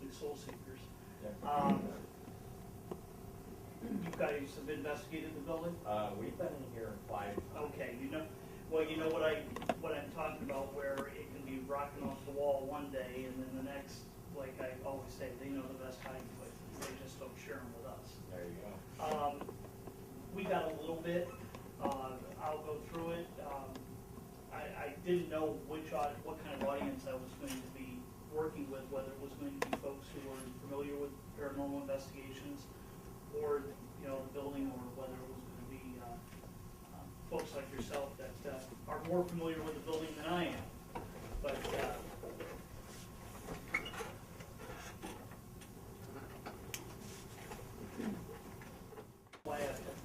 basically soul seekers. Yeah. You guys have investigated the building? We've been in here 5 times. Okay, well, you know what I'm talking about, where it can be rocking off the wall one day, and then the next, like I always say, they know the best hiding places. They just don't share them with us. There you go. We got a little bit. I'll go through it. I didn't know what kind of audience I was going to be working with, whether it was going to be folks who were familiar with paranormal investigations, or the building, or whether it was going to be folks like yourself that are more familiar with the building than I am. But why I have technology.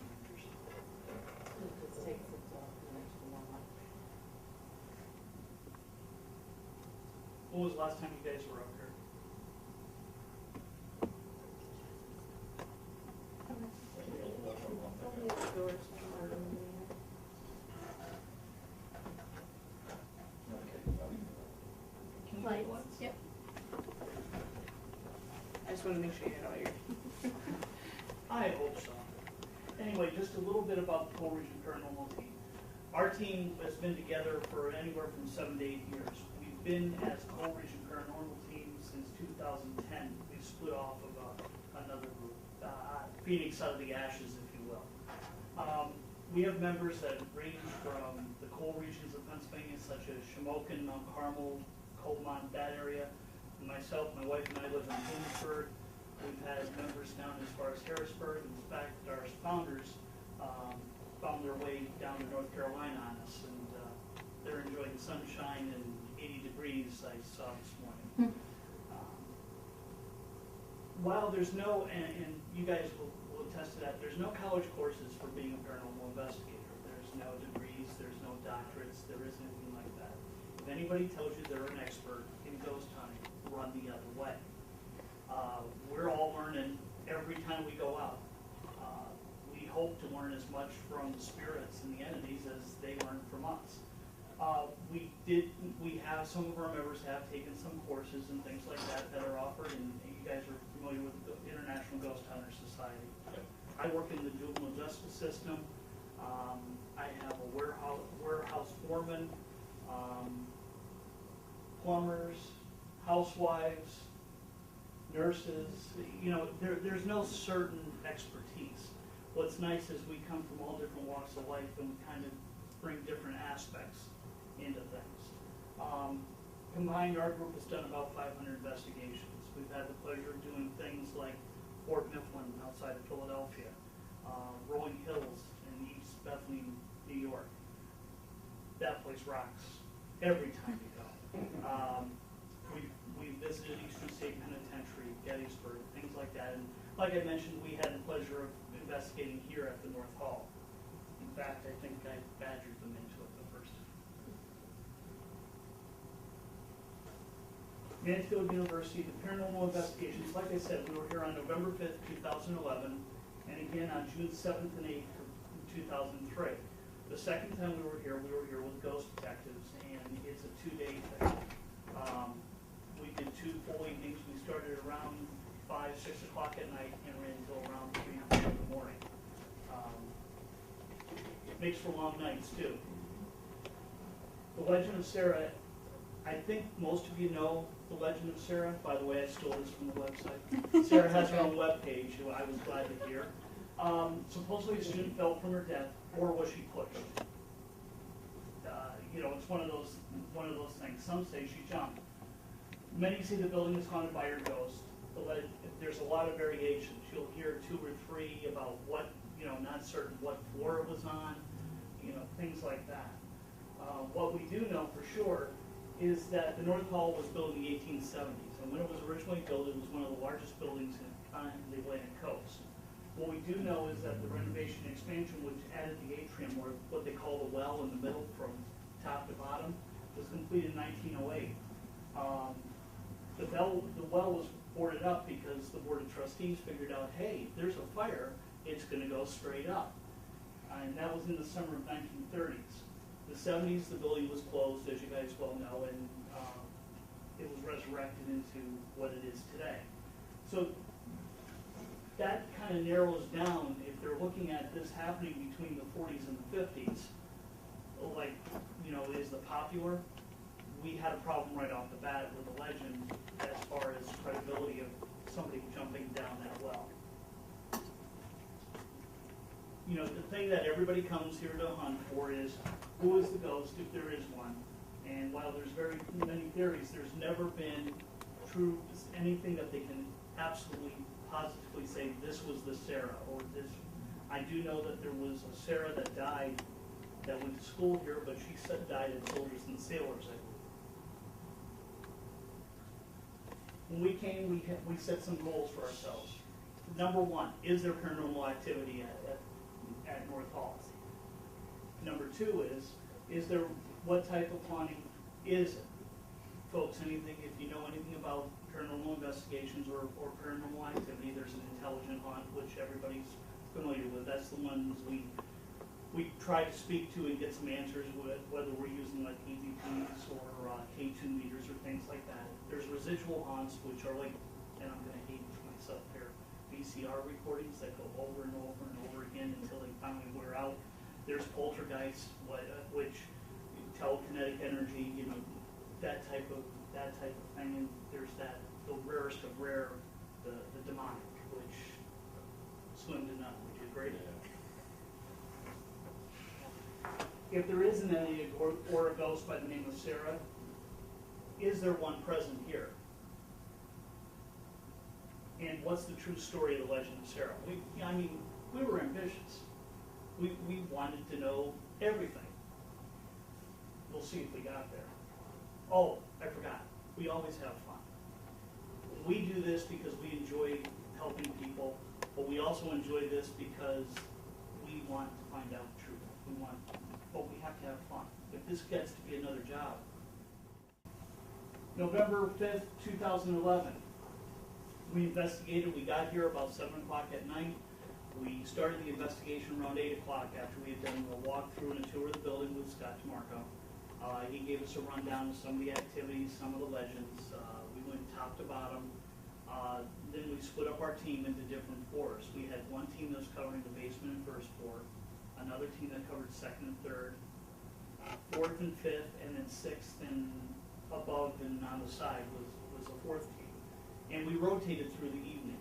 When was the last time you guys were up here? Lights. Yep. I just want to make sure you had all your. I hope so. Anyway, just a little bit about the Coal Region Paranormal Team. Our team has been together for anywhere from 7 to 8 years. We've been as Coal Region Paranormal Team since 2010. We split off of another group, Phoenix out of the ashes, if you will. We have members that range from the coal regions of Pennsylvania, such as Shamokin, Mount Carmel, Colmont, that area. And myself, my wife, and I live in Williamsburg. We've had members down as far as Harrisburg. In fact, our founders found their way down to North Carolina on us, and they're enjoying sunshine and 80 degrees, I saw this morning. While there's no, and you guys will attest to that, there's no college courses for being a paranormal investigator. There's no degrees, there's no doctorates, there isn't anything like that. If anybody tells you they're an expert in ghost hunting, run the other way. We're all learning every time we go out. We hope to learn as much from the spirits and the entities as they learn from us. We have, some of our members have taken some courses and things like that that are offered, and you guys are familiar with the International Ghost Hunter Society. I work in the juvenile justice system. I have a warehouse foreman, plumbers, housewives, nurses. There's no certain expertise. What's nice is we come from all different walks of life, and we kind of bring different aspects into things. Combined, our group has done about 500 investigations. We've had the pleasure of doing things like Fort Mifflin outside of Philadelphia, Rolling Hills in East Bethany, New York. That place rocks every time you go. We visited Eastern State Penitentiary, Gettysburg, things like that. And like I mentioned, we had the pleasure of investigating here at the North Hall. In fact, I think I badgered them into it the first time. Mansfield University, the paranormal investigations, like I said, we were here on November 5th, 2011, and again on June 7th and 8th of 2003. The second time we were here with ghost detectives, and it's a 2-day thing. We did 2 full evenings. We started around 5, 6 o'clock at night and ran until around 3 in the morning. Makes for long nights too. The Legend of Sarah, I think most of you know the Legend of Sarah. By the way, I stole this from the website. Sarah has her own webpage, who I was glad to hear. Supposedly a student fell from her death, or was she pushed? It's one of those things. Some say she jumped. Many say the building is haunted by her ghost. There's a lot of variations. You'll hear 2 or 3 about what, not certain what floor it was on, things like that. What we do know for sure is that the North Hall was built in the 1870s, and when it was originally built, it was one of the largest buildings on the Atlantic coast. What we do know is that the renovation and expansion, which added the atrium, or what they call the well in the middle from top to bottom, was completed in 1908. The well was boarded up because the Board of Trustees figured out, hey, if there's a fire, it's going to go straight up. And that was in the summer of 1930s. The 70s, the building was closed, as you guys well know, and it was resurrected into what it is today. So that kind of narrows down, if they're looking at this happening between the 40s and the 50s, like, you know, is the popular, we had a problem right off the bat with the legend as far as credibility of somebody jumping down that well. You know, the thing that everybody comes here to hunt for is, who is the ghost, if there is one? And while there's very many theories, there's never been true, anything that they can absolutely positively say, this was the Sarah, or this. I do know that there was a Sarah that died, that went to school here, but she died at Soldiers and Sailors, I believe. When we came, we set some goals for ourselves. Number one, is there paranormal activity at North Hall? Number two is there, what type of haunting is it? Folks, anything, if you know anything about paranormal investigations or paranormal activity, there's an intelligent haunt, which everybody's familiar with. That's the ones we try to speak to and get some answers with, whether we're using like EVPs or K2 meters or things like that. There's residual haunts, which are like, and I'm going to hate myself here, VCR recordings that go over and over and over again until they finally wear out. There's poltergeists, which telekinetic energy, you know, that type of thing. And there's the rarest of rare, the demonic, which swim to none, which is great. If there isn't any, or a ghost by the name of Sarah, is there one present here? And what's the true story of the legend of Sarah? We were ambitious. We wanted to know everything. We'll see if we got there. Oh, I forgot. We always have fun. We do this because we enjoy helping people, but we also enjoy this because we want to find out the truth. But we have to have fun. If this gets to be another job. November 5th, 2011. We investigated. We got here about 7 o'clock at night. We started the investigation around 8 o'clock after we had done a walkthrough and a tour of the building with Scott DeMarco. He gave us a rundown of some of the activities, some of the legends. We went top to bottom. Then we split up our team into different floors. We had one team that was covering the basement and first floor, another team that covered second and third, fourth and fifth, and then sixth and above and on the side was a fourth team. And we rotated through the evening.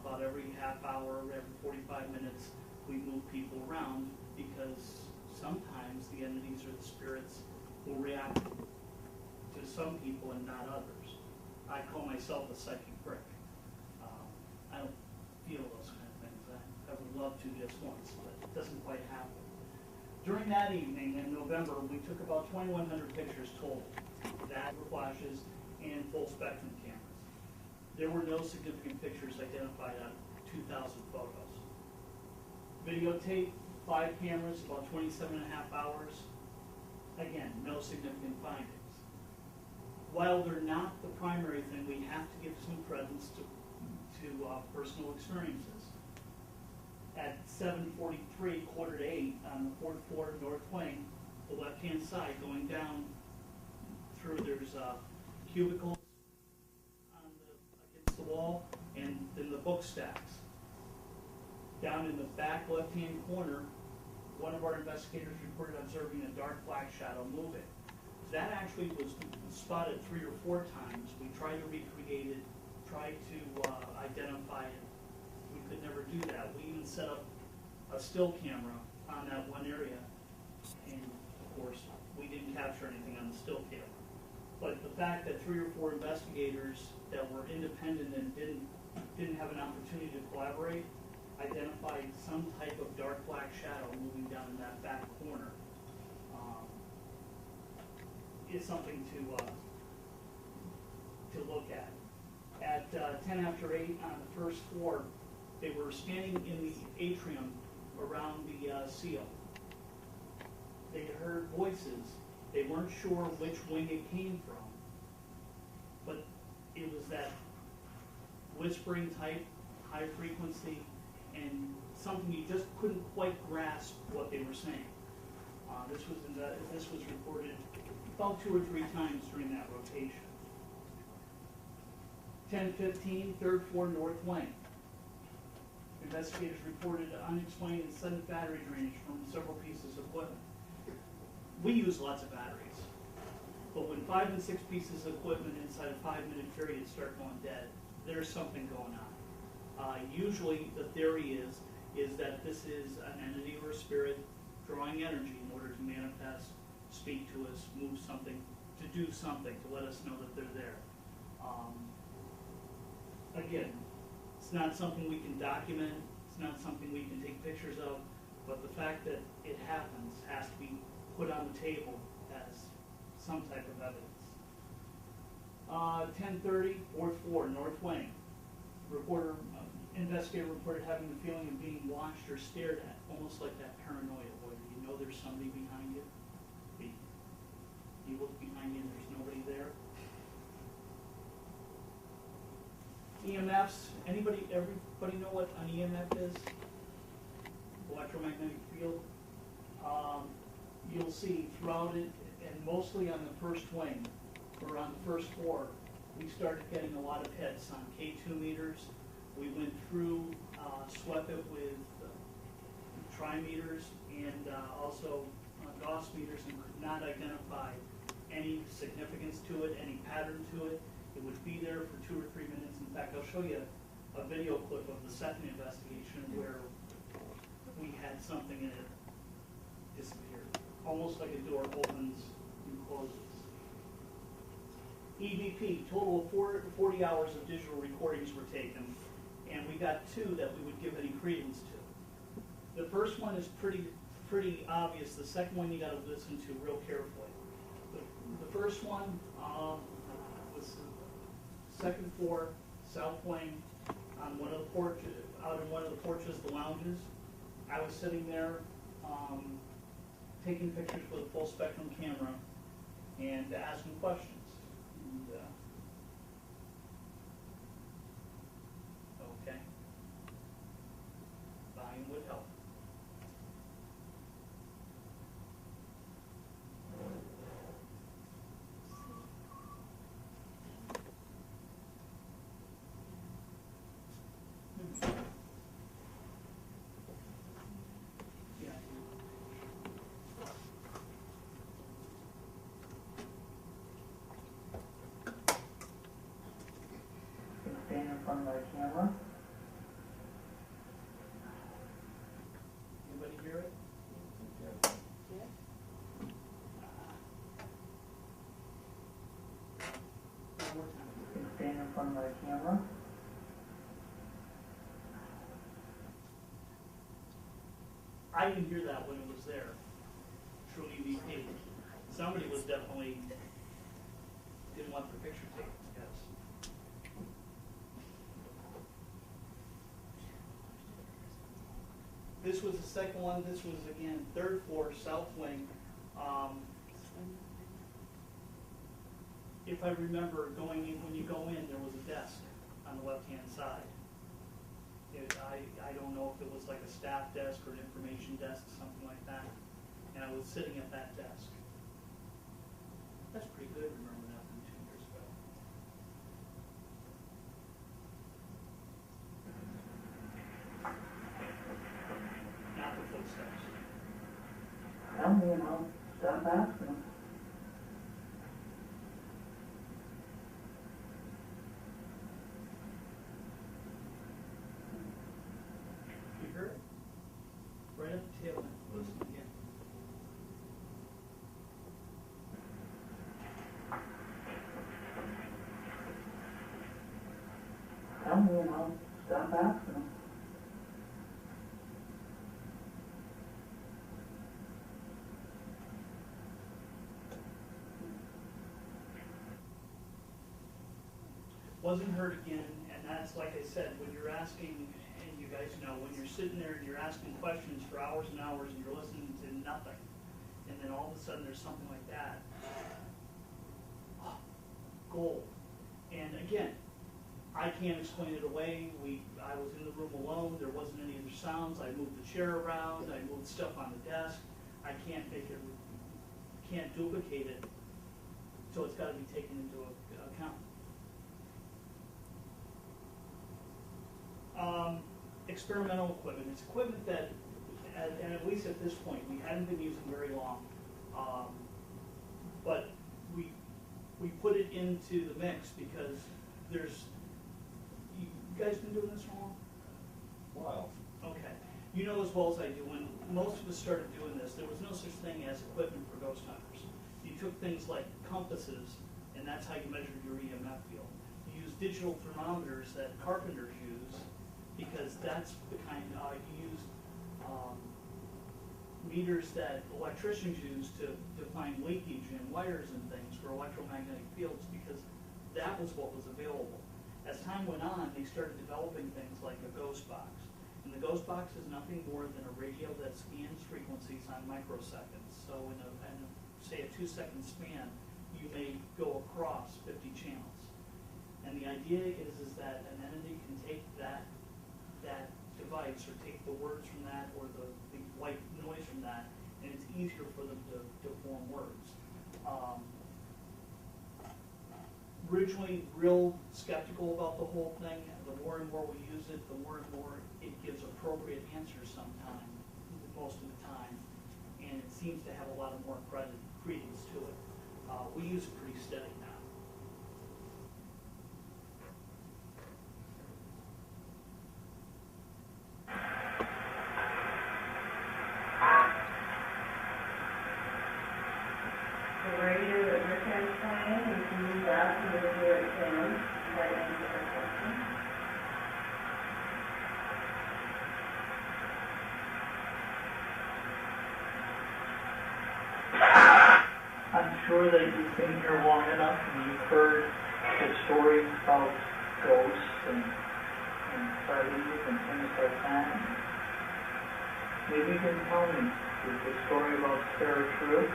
About every half hour, every 45 minutes, we move people around because sometimes the entities or the spirits will react to some people and not others. I call myself a psychic brick. I don't feel those kind of things. I would love to just once, but it doesn't quite happen. During that evening in November, we took about 2,100 pictures total. That flashes and full spectrum cameras. There were no significant pictures identified on 2,000 photos. Videotape, 5 cameras, about 27 and a half hours. Again, no significant findings. While they're not the primary thing, we have to give some credence to personal experiences. At 7:43, quarter to 8, on the 4th floor, north wing, the left-hand side, going down through, there's cubicles against the wall, and then the book stacks. Down in the back left-hand corner, one of our investigators reported observing a dark black shadow moving. That actually was spotted 3 or 4 times. We tried to recreate it, tried to identify it. We could never do that. We even set up a still camera on that one area, and of course, we didn't capture anything on the still camera. But the fact that 3 or 4 investigators that were independent and didn't have an opportunity to collaborate identified some type of dark black shadow moving down in that back corner is something to look at. At 10 after 8 on the first floor, they were standing in the atrium around the seal. They heard voices. They weren't sure which wing it came from, but it was that whispering type, high frequency, and something you just couldn't quite grasp what they were saying. This was reported about 2 or 3 times during that rotation. 10:15, third floor, north wing. Investigators reported unexplained and sudden battery drainage from several pieces of equipment. We use lots of batteries, but when 5 and 6 pieces of equipment inside a 5-minute period start going dead, there's something going on. Usually the theory is that this is an entity or a spirit drawing energy in order to manifest, speak to us, move something, to do something, to let us know that they're there. Again, it's not something we can document, it's not something we can take pictures of, but the fact that it happens has to be put on the table as some type of evidence. 10:30, fourth floor, north wing. Investigator reported having the feeling of being watched or stared at, almost like that paranoia, where you know there's somebody behind you. You look behind you and there's nobody there. EMFs, everybody know what an EMF is? Electromagnetic field. You'll see throughout it, and mostly on the first wing, or on the first floor, we started getting a lot of hits on K2 meters. We went through, swept it with trimeters and also Gauss meters, and could not identify any significance to it, any pattern to it. It would be there for 2 or 3 minutes. In fact, I'll show you a video clip of the second investigation where we had something and it disappeared. Almost like a door opens and closes. EVP, total of 40 hours of digital recordings were taken, and we got 2 that we would give any credence to. The first one is pretty obvious. The second one you got to listen to real carefully. The first one was second floor, south wing, on one of the porches, out in one of the porches, the lounges. I was sitting there taking pictures with a full spectrum camera and asking questions. And, okay. Volume would help. Stand in front of my camera. Anybody hear it? Yeah. One more time. Stand in front of my camera. I didn't hear that when it was there. True EVP. Somebody was definitely didn't want their picture taken. Yes. This was the second one. This was, again, third floor, south wing. If I remember going in, when you go in, there was a desk on the left-hand side. I don't know if it was like a staff desk or an information desk, something like that. And I was sitting at that desk. That's pretty good, remember that from 2 years ago. Not the footsteps. Tell me and I'll stop asking. You heard it? Right at the tail end. Listen again. Tell me and I'll stop asking. Wasn't heard again, and that's like I said, when you're asking, and you guys know, when you're sitting there and you're asking questions for hours and hours and you're listening to nothing, and then all of a sudden there's something like that, gold. And again, I can't explain it away. I was in the room alone. There wasn't any other sounds. I moved the chair around. I moved stuff on the desk. I can't duplicate it. So it's got to be taken into account. Experimental equipment. It's equipment that, and at least at this point, we hadn't been using very long. But we put it into the mix because there's, you guys been doing this for long? Wow. Okay. You know as well as I do, when most of us started doing this, there was no such thing as equipment for ghost hunters. You took things like compasses, and that's how you measured your EMF field. You used digital thermometers that carpenters use, because that's the kind, you used meters that electricians use to find leakage in wires and things for electromagnetic fields, because that was what was available. As time went on, they started developing things like a ghost box. And the ghost box is nothing more than a radio that scans frequencies on microseconds. So in say a 2-second span, you may go across 50 channels. And the idea is that an entity can take that device, or take the words from that, or the white noise from that, and it's easier for them to form words. Originally real skeptical about the whole thing. The more and more we use it, the more and more it gives appropriate answers sometimes, most of the time, and it seems to have a lot of more credence to it. We use it pretty steady now. The radio that we're transplanting, we can use that to hear it sound, right into our question. I'm sure that you've been here long enough and you've heard the stories about ghosts and parties and things like that. Maybe you can tell me, is the story about Sarah true?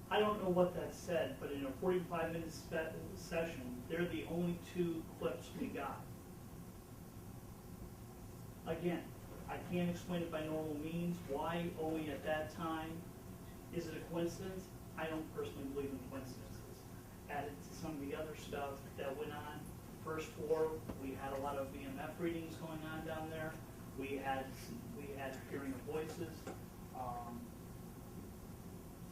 I don't know what that said, but in a 45-minute session, they're the only 2 clips we got. Again, I can't explain it by normal means. Why only at that time? Is it a coincidence? I don't personally believe in coincidences. Added to some of the other stuff that went on. First floor, we had a lot of EMF readings going on down there. We had hearing of voices.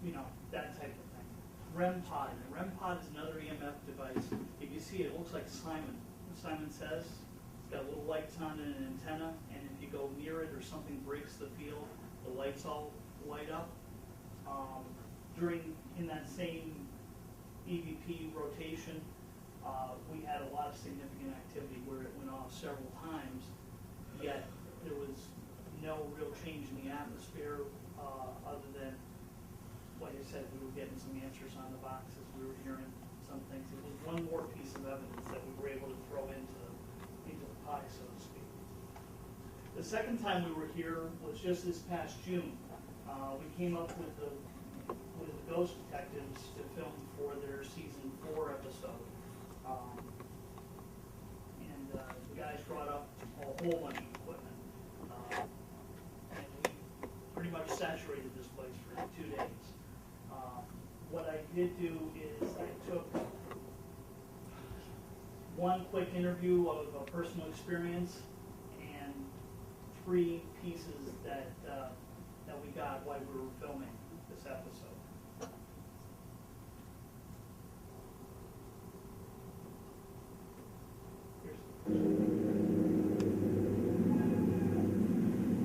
You know, that type of thing. REM pod. The REM pod is another EMF device. If you see it, it looks like Simon. Simon Says. It's got little lights on and an antenna, and if you go near it or something breaks the field, the lights all light up. In that same EVP rotation, we had a lot of significant activity where it went off several times, yet there was no real change in the atmosphere other than, like I said, we were getting some answers on the boxes, we were hearing some things. It was one more piece of evidence that we were able to throw into the pie, so to speak. The second time we were here was just this past June. We came up with the Ghost Detectives to film for their season 4 episode. The guys brought up a whole bunch of equipment. And we pretty much saturated this place for 2 days. What I did do is I took one quick interview of a personal experience and 3 pieces that we got while we were filming this episode.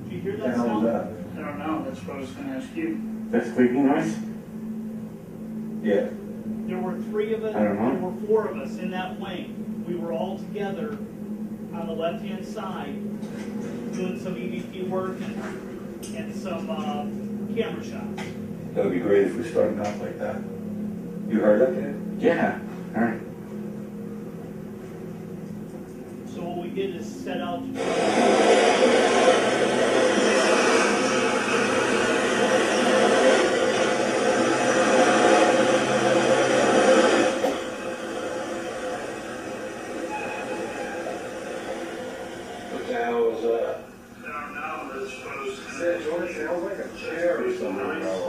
Did you hear that sound? I don't know, that's what I was going to ask you. That's squeaking noise? Yeah. There were 3 of us, I don't know. there were 4 of us in that wing. We were all together on the left-hand side doing some EVP work and some camera shots. That would be great if we started off like that. You heard that, kid? Yeah. All right. So what we did is set out to What the hell was that? I don't know, that's what I was It sounds like a chair or something.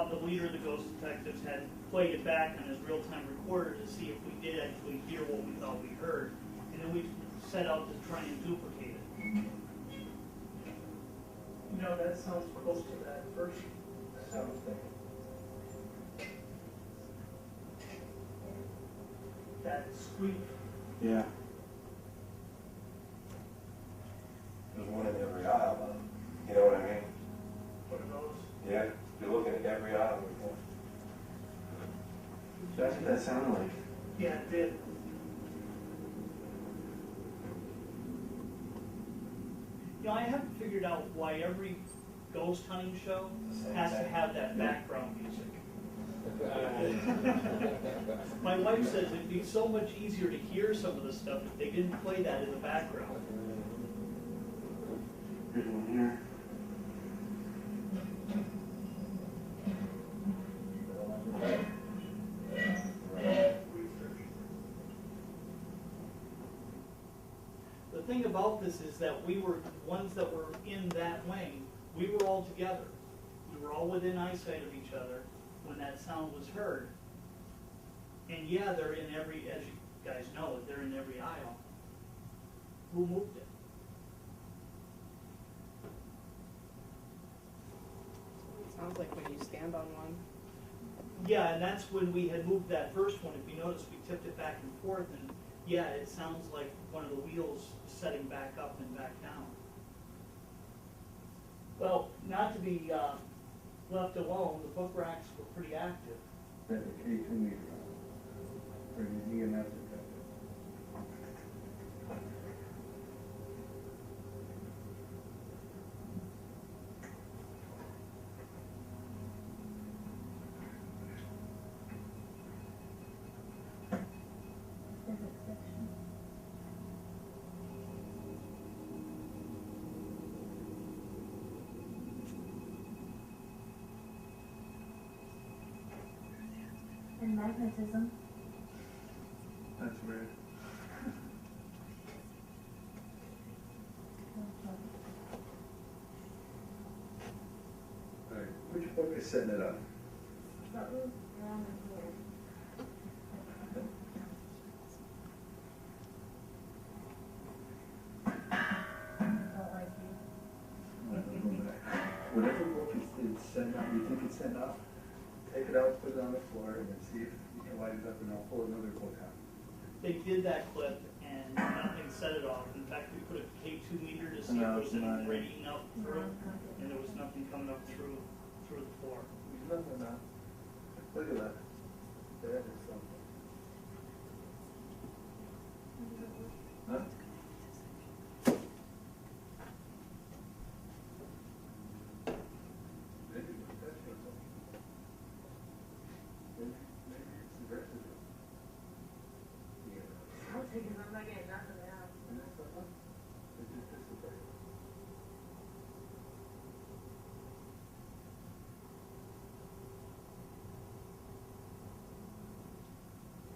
the leader of the ghost detectives had played it back on his real-time recorder to see if we did actually hear what we thought we heard, and then we set out to try and duplicate it. You know, that sounds close to that first sound thing. That squeak. Yeah. There's one in every aisle, you know what I mean? What are those? Yeah, you're looking at every aisle. That's what that sounded like. Yeah, it did. You know, I haven't figured out why every ghost hunting show has to have that background music. My wife says it'd be so much easier to hear some of the stuff if they didn't play that in the background. Here's one here. The thing about this is that we were ones that were in that wing. We were all together. We were all within eyesight of each other when that sound was heard. And yeah, they're in every, as you guys know, they're in every aisle. Who moved it? Sounds like when you stand on one. Yeah, and that's when we had moved that first one. If you notice, we tipped it back and forth, and yeah, it sounds like one of the wheels setting back up and back down. Well, not to be left alone, the book racks were pretty active. That's a K2 meter. For the EMS detector. Physics section. And magnetism. That's weird. Alright, which book is setting it up? That was around here. Felt like you. Whatever book is sent out, you think it's sent out, take it out, put it on the floor, and then see if you can light it up, and I'll pull another book out. They did that clip, and nothing set it off. In fact, we put a K2 meter to see if there was any radiating up through, and there was nothing coming up through the floor. There's nothing out. Look at that. That is something. Huh? Maybe that's your book. Maybe it's the residue. Yeah. I'll take it, I'm not getting nothing else. And that's what, it just dissipated.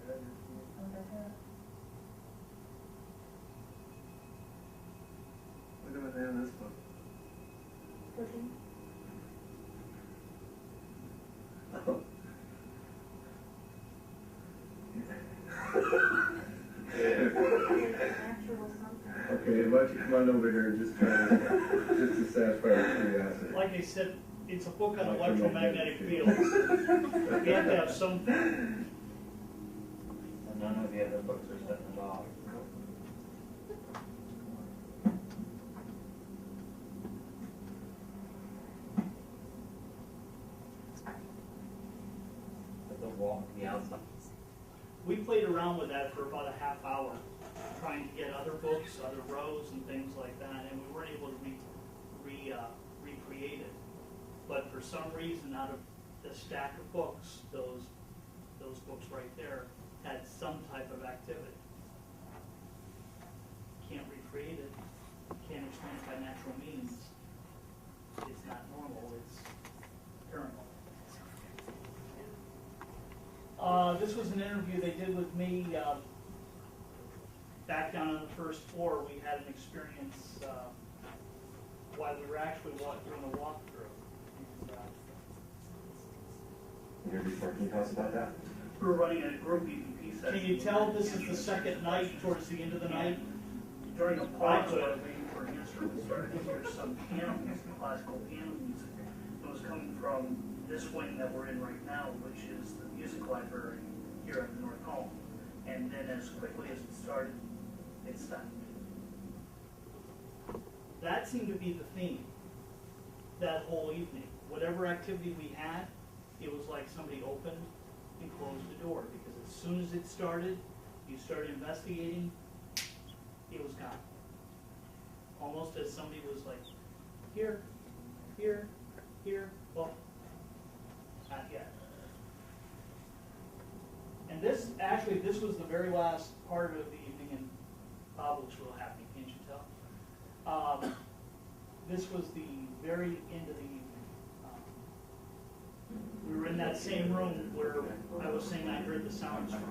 That is, look at the name of this book. Cooking. Oh. Natural something. Okay, why don't you come on over here and just try to, just to satisfy our curiosity. Like I said, it's a book on electromagnetic fields. We have to have some. And none of the other books are setting it off. But the wall, the outside. We played around with that for about a half hour, trying to get other books, other rows, and things like that, and we weren't able to recreate it. But for some reason, out of the stack of books, those books right there had some type of activity. Can't recreate it. Can't explain it by natural means. It's not normal. It's paranormal. This was an interview they did with me back down on the first floor. We had an experience while we were actually doing a walkthrough. And, here before. Can you tell us about that? We were running a group EVP session. Can you tell this is the second night, towards the end of the night? During a pause, I was waiting for an answer, we started to hear some piano music, classical piano music. It was coming from this wing that we're in right now, which is the music library here at the North Hall. And then as quickly as it started, it stopped. That seemed to be the theme that whole evening. Whatever activity we had, it was like somebody opened and closed the door, because as soon as it started, you started investigating, it was gone. Almost as somebody was like, here, here, here, well, not yet. And this was the very last part of the evening, and Bob looks real happy, can't you tell? This was the very end of the evening. We were in that same room where I was saying I heard the sounds from.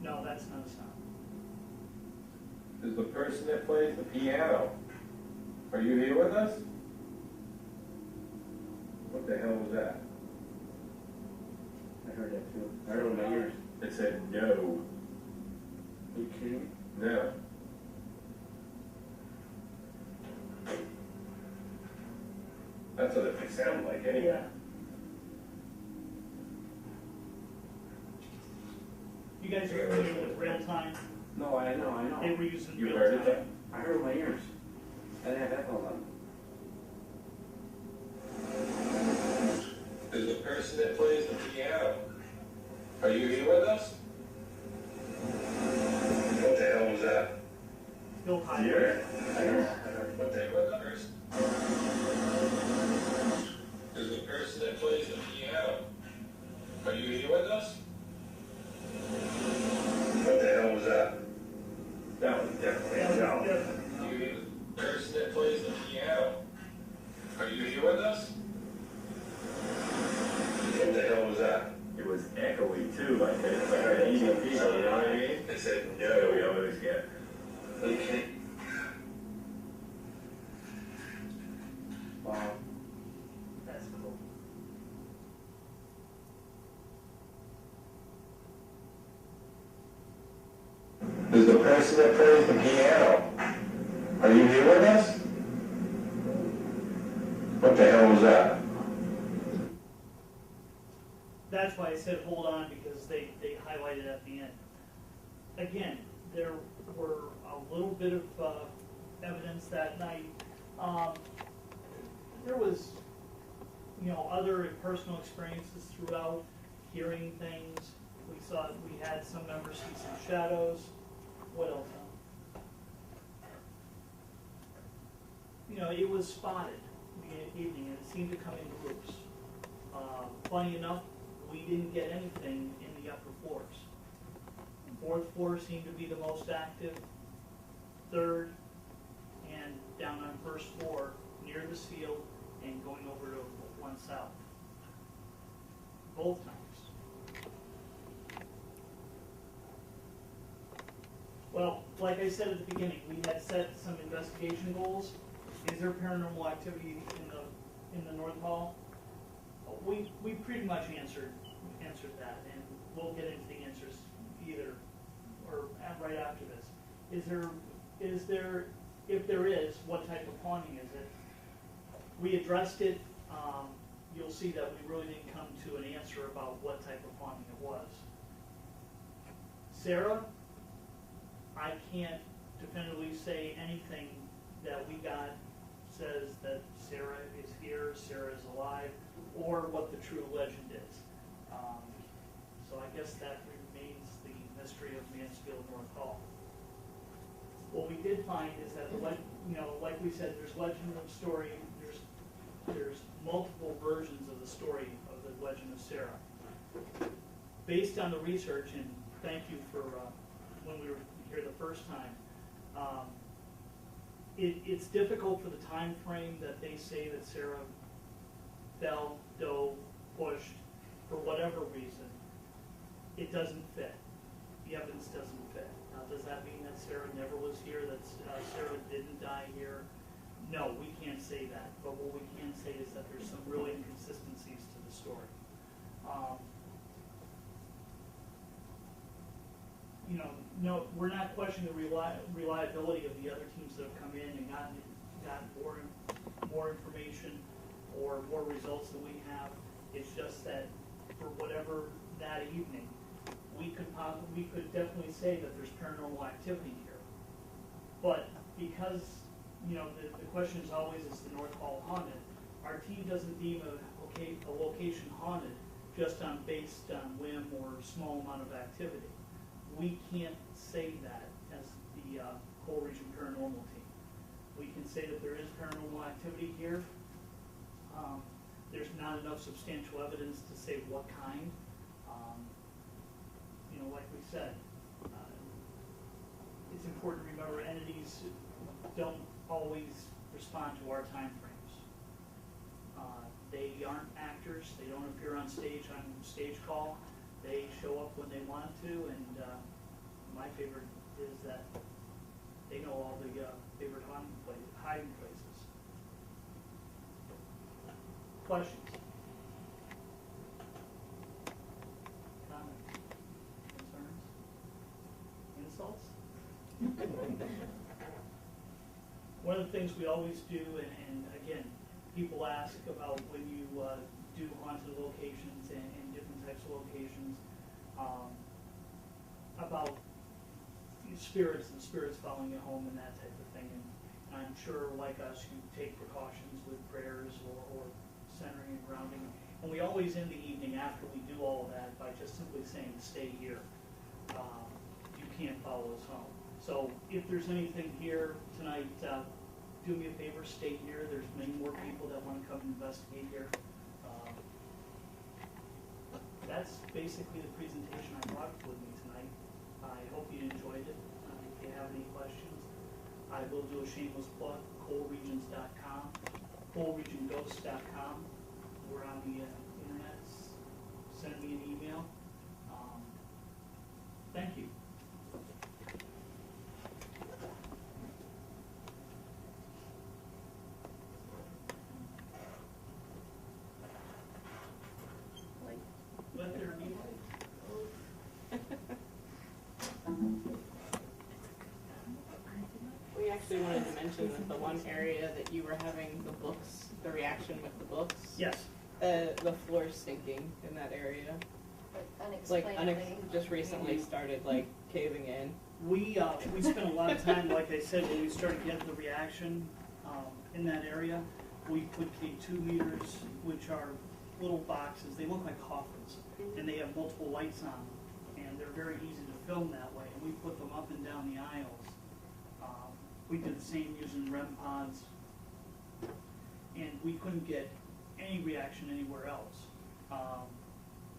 No, that's not a sound. Is the person that plays the piano, are you here with us? What the hell was that? I heard that too. I heard it with my ears. It said no. Are you kidding me? No. That's what it sounded like anyway. Yeah. You guys are familiar with real time? No, I know. They were using You real heard time. it then? I heard it with my ears. I didn't have headphones on. Is the person that plays the piano, are you here with us? What the hell was that? Still high. I heard it. What the hell was that? Is the person that plays the piano, are you here with us? What the hell was that? That was definitely a no. You hear the person that plays the piano, are you here with us? What the hell was that? It was echoey too, like an EVP, you know what I mean? It said So we no. always get. Okay. Wow. That's cool. Is the person that plays the piano, are you here with us? What the hell was that? That's why I said hold on, because they highlighted at the end. Again, there were a little bit of evidence that night. There was, other personal experiences throughout, hearing things. We had some members see some shadows. What else? It was spotted in the evening, and it seemed to come in groups. Funny enough, we didn't get anything in the upper floors. Fourth floor seemed to be the most active, third, and down on first floor, near the field, and going over to one south. Both times. Well, like I said at the beginning, we had set some investigation goals. Is there paranormal activity in the North Hall? We pretty much answered that, and we'll get into the answers either or right after this. Is there, if there is, what type of haunting is it? We addressed it. You'll see that we really didn't come to an answer about what type of haunting it was. Sarah, I can't definitively say anything that we got says that Sarah is here, Sarah is alive, or what the true legend is. So I guess that remains the mystery of Mansfield North Hall. What we did find is that, like we said, there's legend of story, there's multiple versions of the story of the legend of Sarah. Based on the research, and thank you for when we were here the first time, it's difficult for the time frame that they say that Sarah fell, dove, pushed, for whatever reason. it doesn't fit. The evidence doesn't fit. Now, does that mean that Sarah never was here, that Sarah didn't die here? No, we can't say that, but what we can say is that there's some real inconsistencies to the story. You know, no, we're not questioning the reliability of the other teams that have come in and gotten more information or more results than we have. It's just that for whatever that evening, we could definitely say that there's paranormal activity here. But because, you know, the question is always, is the North Hall haunted? Our team doesn't deem a location haunted just based on whim or small amount of activity. We can't say that as the Coal Region Paranormal Team. We can say that there is paranormal activity here. There's not enough substantial evidence to say what kind. You know, like we said, it's important to remember entities don't always respond to our time frames. They aren't actors. They don't appear on stage call. They show up when they want to, and my favorite is that they know all the favorite hiding places. Questions? Comments? Concerns? Insults? One of the things we always do, and again, people ask about when you do haunted locations and different types of locations, about spirits and spirits following you home and that type of thing. And I'm sure, like us, you take precautions with prayers or centering and grounding. And we always end the evening after we do all of that by just simply saying, stay here. You can't follow us home. So if there's anything here tonight, do me a favor, stay here. There's many more people that want to come and investigate here. That's basically the presentation I brought with me tonight. I hope you enjoyed it. If you have any questions, I will do a shameless plug, coalregions.com, coalregionghosts.com. We're on the internet. Send me an email. Thank you. Let there be light. We actually wanted to mention that the one area that you were having the books, the reaction with the books. Yes. The floor's sinking in that area. Like, just recently started like caving in. We spent a lot of time, like I said, when we started getting the reaction in that area. We put K2 meters, which are little boxes. They look like coffins, and they have multiple lights on them, and they're very easy to film that way. And we put them up and down the aisles. We did the same using REM pods, and we couldn't get any reaction anywhere else.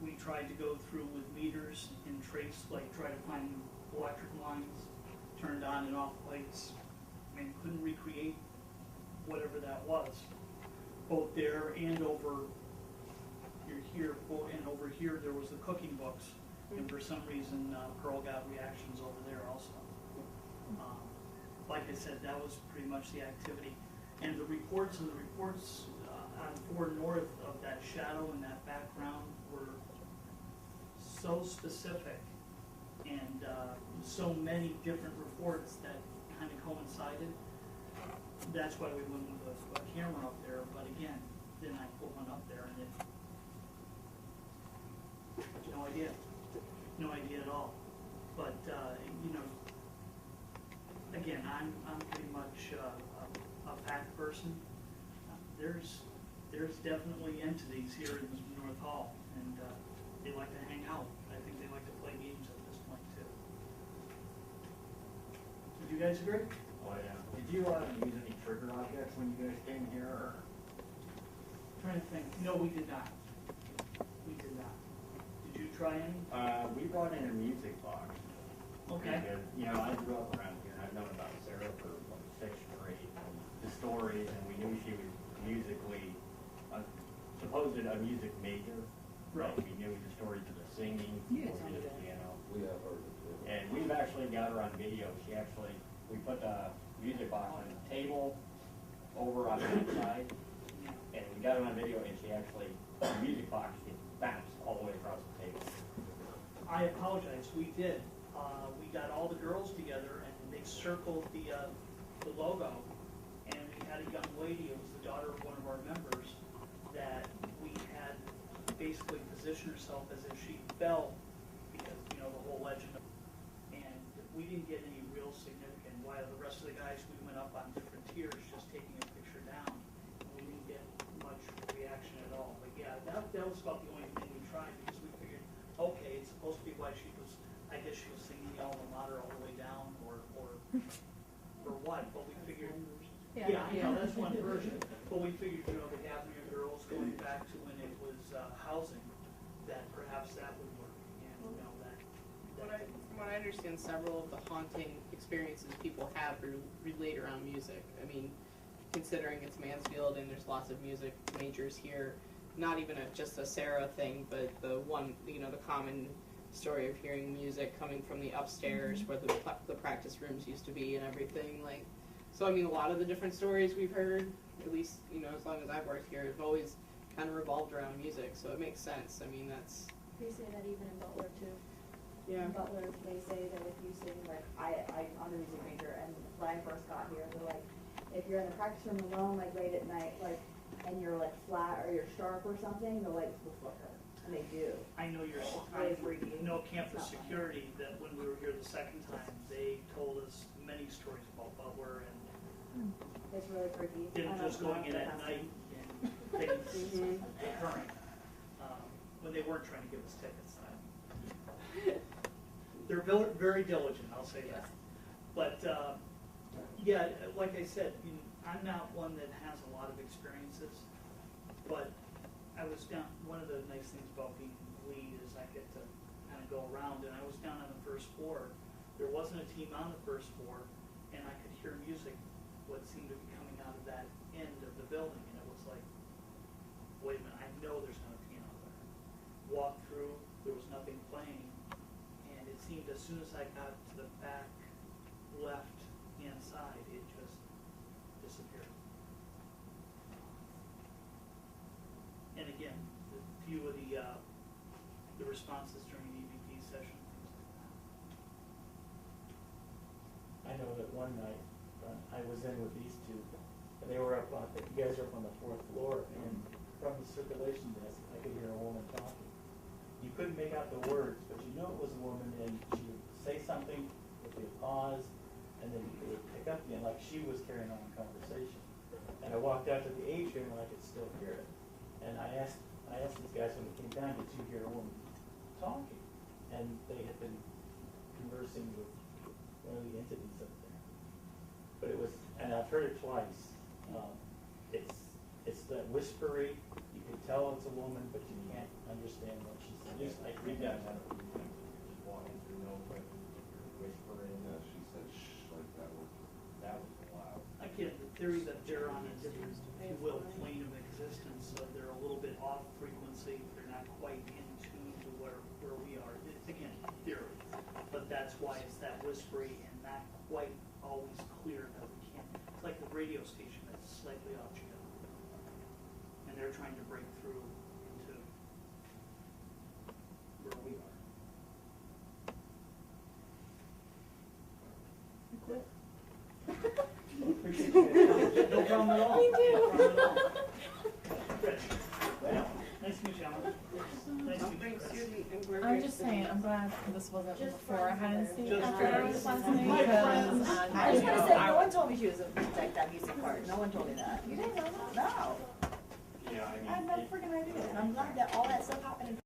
We tried to go through with meters and trace, like try to find electric lines, turned on and off lights, and couldn't recreate whatever that was. Both there and over here, and over here there was the cooking books, and for some reason Pearl got reactions over there also. Like I said, that was pretty much the activity. And the reports on 4 North of that shadow and that background were so specific, and so many different reports that kind of coincided. That's why we went with a camera up there, but again, then I put one up there and no idea at all. But you know, again, I'm pretty much a fact person. There's definitely entities here in North Hall, and they like to hang out. I think they like to play games at this point too. Would you guys agree? Oh, yeah. Did you use any trigger objects when you guys came here, or? Trying to think. No, we did not. We did not. Did you try any? We brought in a music box. Okay. Because, you know, I grew up around here, and I've known about Sarah for like 6th grade, and the stories, and we knew she was musically, supposed a music major, Right. We knew the stories of the singing, Yeah, before we did the piano. We have heard it too. And we've actually got her on video. We put a music box on a table over on that side, and we got her on video, and the music box, it bounced all the way across the table. I apologize, we did. We got all the girls together and they circled the logo, and we had a young lady, it was the daughter of one of our members, that we had basically positioned herself as if she fell, because, you know, the whole legend. And we didn't get any real significant, while the rest of the guys, we went up on different tiers, just taking a picture down. And we didn't get much reaction at all. But yeah, that was about the only thing we tried, because we figured, okay, it's supposed to be why she was, I guess she was singing the alma mater all the way down, or what, but we figured, yeah, I know, that's one version, but we figured, you know, the Gathering of Girls going back to when it was housing, that perhaps that would work, and, you know, From what I understand, several of the haunting experiences people have relate around music. I mean, considering it's Mansfield and there's lots of music majors here, not even just a Sarah thing, but the common story of hearing music coming from the upstairs where the practice rooms used to be and everything. Like, so I mean, a lot of the different stories we've heard, at least, you know, as long as I've worked here, have always kind of revolved around music. So it makes sense. I mean, that's. They say that even in Butler too. Yeah. In Butler, they say that if you sing, like, I'm a music major, and when I first got here, they're like, if you're in the practice room alone, like, late at night, like, and you're, like, flat or you're sharp or something, the lights will flicker. And they do. I know you're, Really freaky. no campus security, that when we were here the second time, they told us many stories about Butler, and It's really freaky. them just going in at night and things occurring, when they weren't trying to give us tickets. They're very diligent, I'll say that. But, yeah, like I said, you know, I'm not one that has a lot of experiences, but I was down, one of the nice things about being lead is I get to kind of go around, and I was down on the first floor. There wasn't a team on the first floor, and I could hear music, what seemed to be coming out of that end of the building, and it was like, wait a minute, I know there's not a piano there. Walked through, there was nothing playing, and it seemed as soon as I got to the back left-hand side, it just disappeared. And again, a few of the responses during the EVP session, things like that. I know that one night, I was in with these two, and they were up on, I think you guys are up on the 4th floor, and from the circulation desk, I could hear a woman talking. You couldn't make out the words, but you knew it was a woman, and she would say something, there'd be a pause, and then it would pick up again, like she was carrying on a conversation. And I walked out to the atrium, and I could still hear it. And I asked these guys when we came down, did you hear a woman talking? And they had been conversing with one of the entities up there. But it was, and I've heard it twice. It's that whispery, you can tell it's a woman, but you can't understand what she's saying. Just like we got had a few things, just walking through nowhere, whispering. Yeah, she said shh like that was. That was loud. Again, the theory that they're on a different, if you will, plane of existence, so they're a little bit off frequency, they're not quite in tune to where we are. It's, again, theory, but that's why it's that whispery and not quite always clear that we can't. It's like the radio station that's slightly off channel, and they're trying to break through into where we are. You quit? Appreciate you. No problem at all. Me too. No problem at all. Rich. Well, nice to meet you, Alan. Nice to meet you, Chris. I'm just saying, I'm glad this wasn't Just before I hadn't seen Just after friends. listening My friends. because I just want to say, no one told me she was like that music part. No one told me that. You didn't know that? No. Yeah, I mean. I had no freaking idea. And I'm glad that all that stuff happened in